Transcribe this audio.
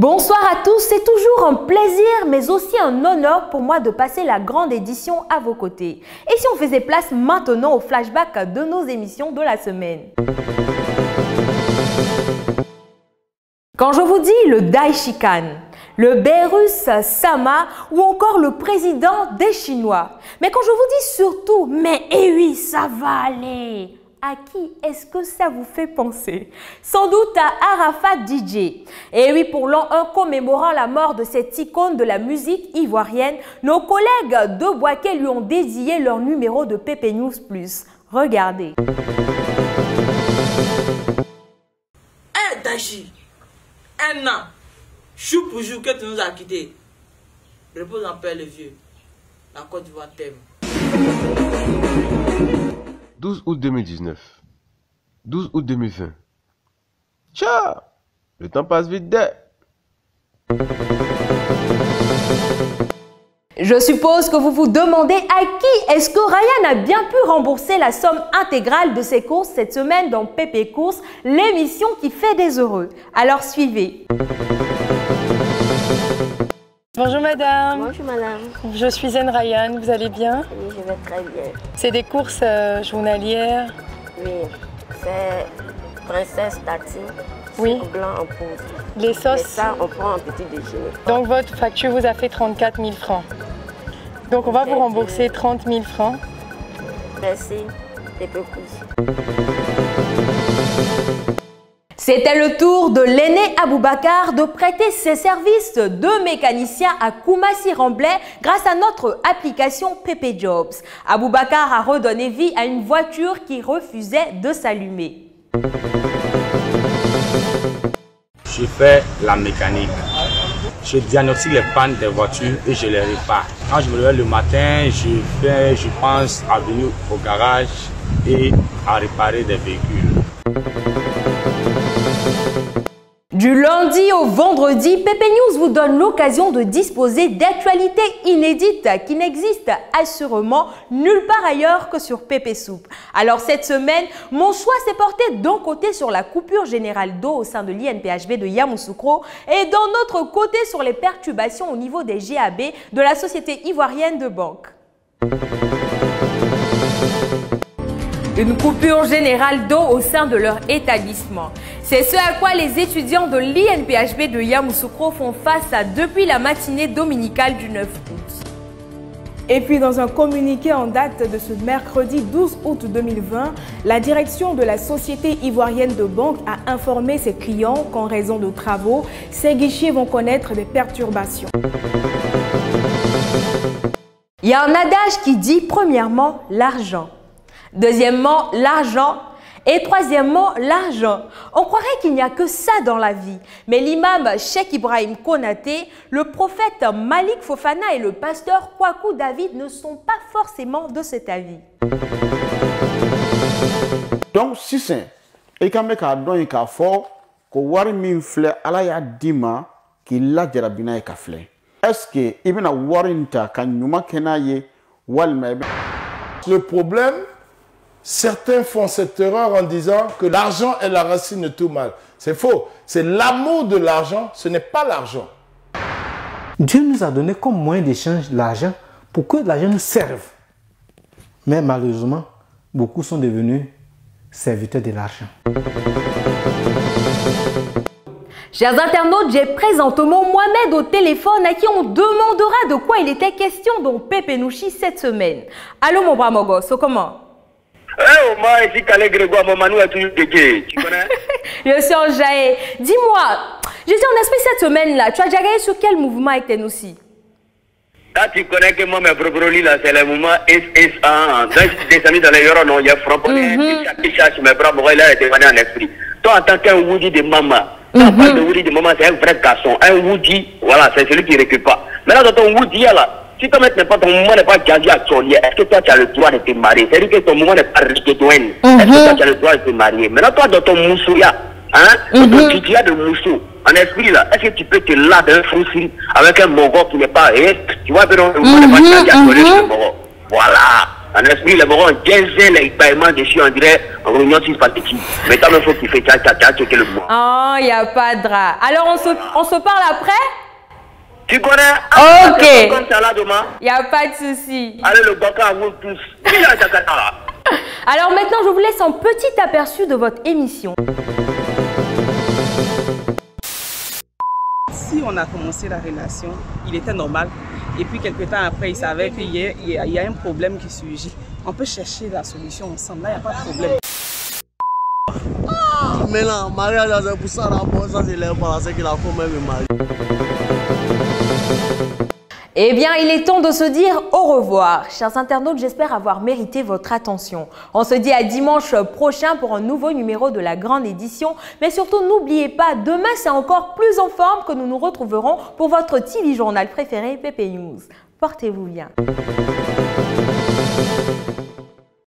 Bonsoir à tous, c'est toujours un plaisir mais aussi un honneur pour moi de passer la grande édition à vos côtés. Et si on faisait place maintenant au flashback de nos émissions de la semaine. Quand je vous dis le Daishikan, le Beerus Sama ou encore le président des Chinois. Mais quand je vous dis surtout, mais eh oui, ça va aller. À qui est-ce que ça vous fait penser? Sans doute à Arafat DJ. Et oui, pour l'an 1 commémorant la mort de cette icône de la musique ivoirienne, nos collègues de Boaké lui ont dédié leur numéro de PP News Plus. Regardez. Dashi, un an, jour pour jour que tu nous as quittés. Repose en paix le vieux. La Côte d'Ivoire t'aime. 12 août 2019. 12 août 2020. Ciao! Le temps passe vite dès. Je suppose que vous vous demandez à qui est-ce que Ryan a bien pu rembourser la somme intégrale de ses courses cette semaine dans PP Courses, l'émission qui fait des heureux. Alors suivez. Bonjour madame. Bonjour madame. Je suis Zen Ryan, vous allez bien? Oui, je vais très bien. C'est des courses journalières? Oui, c'est princesse Tati, oui. Blanc en poudre. Les sauces? Et ça, on prend en petit déjeuner. Donc votre facture vous a fait 34 000 francs. Donc on va vous rembourser 30 000 francs. Merci, et peu plus. C'était le tour de l'aîné Aboubakar de prêter ses services de mécanicien à Koumassi Remblai grâce à notre application PP Jobs. Aboubakar a redonné vie à une voiture qui refusait de s'allumer. Je fais la mécanique. Je diagnostique les pannes des voitures et je les répare. Quand je me lève le matin, je pense à venir au garage et à réparer des véhicules. Du lundi au vendredi, PP News vous donne l'occasion de disposer d'actualités inédites qui n'existent assurément nulle part ailleurs que sur PP Soup. Alors cette semaine, mon choix s'est porté d'un côté sur la coupure générale d'eau au sein de l'INPHB de Yamoussoukro et d'un autre côté sur les perturbations au niveau des GAB de la Société ivoirienne de banque. Une coupure générale d'eau au sein de leur établissement. C'est ce à quoi les étudiants de l'INPHB de Yamoussoukro font face depuis la matinée dominicale du 9 août. Et puis dans un communiqué en date de ce mercredi 12 août 2020, la direction de la Société ivoirienne de banque a informé ses clients qu'en raison de travaux, ces guichets vont connaître des perturbations. Il y a un adage qui dit premièrement l'argent. Deuxièmement, l'argent. Et troisièmement, l'argent. On croirait qu'il n'y a que ça dans la vie. Mais l'imam Cheikh Ibrahim Konaté, le prophète Malik Fofana et le pasteur Kwaku David ne sont pas forcément de cet avis. Donc, si c'est et quand même il y a fort que wari min fleur ala ya dima qui la jarabina e kafle. Est-ce que ibn warinta kan nyuma kenaye walma? Le problème, certains font cette erreur en disant que l'argent est la racine de tout mal. C'est faux. C'est l'amour de l'argent, ce n'est pas l'argent. Dieu nous a donné comme moyen d'échange l'argent pour que l'argent nous serve. Mais malheureusement, beaucoup sont devenus serviteurs de l'argent. Chers internautes, j'ai présentement Mohamed au téléphone à qui on demandera de quoi il était question dans Pépé Nouchi cette semaine. Allô mon bras Mogos, comment? Moi, ici, Calais Grégoire, mon manou est toujours dégué. Tu connais? Je suis enjaillée. Dis-moi, je dis en esprit cette semaine-là, tu as déjà gagné sur quel mouvement avec Tenoussi? Là, tu connais que moi, mes brocolis, là, c'est le mouvement SSA. Quand je suis descendu dans les euros, non, il y a frappé. Chaque chasse, mes bras, là, était venu en esprit. Toi, en tant qu'un Woody de maman, quand on parle de Woody de maman, c'est un vrai garçon. Un Woody, voilà, c'est celui qui ne récupère pas. Maintenant, dans ton Woody, là, si ton mouvement n'est pas gagné à Tcholier, est-ce que toi tu as le droit de te marier? C'est-à-dire que ton mouvement n'est pas riquetouenne. Est-ce que toi tu as le droit de te marier? Maintenant, toi, dans ton moussouya, ton titiya de moussou, en esprit là, est-ce que tu peux te laver un fossile avec un mongo qui n'est pas. Tu vois, le mouvement n'est pas gagné à Tcholier, le mongo. Voilà. En esprit, les morons disaient les paiements dessus, on dirait en réunion sur pathétique. Mais tant il faut qu'il fait tcha checker le mois. Oh, il n'y a pas de drap. Alors, on se parle après? Tu connais? Ok. Comme ça là demain. Il n'y a pas de souci. Allez, le baka à vous tous. Alors maintenant, je vous laisse un petit aperçu de votre émission. Si on a commencé la relation, il était normal. Et puis, quelques temps après, il savait qu'il y a un problème qui surgit. On peut chercher la solution ensemble. Là, il n'y a pas de problème. Mais là, mariage, c'est pour ça, ça c'est l'air pas, c'est qu'il a quand même marié. Eh bien, il est temps de se dire au revoir. Chers internautes, j'espère avoir mérité votre attention. On se dit à dimanche prochain pour un nouveau numéro de la grande édition. Mais surtout, n'oubliez pas, demain, c'est encore plus en forme que nous nous retrouverons pour votre TV journal préféré, PP News. Portez-vous bien.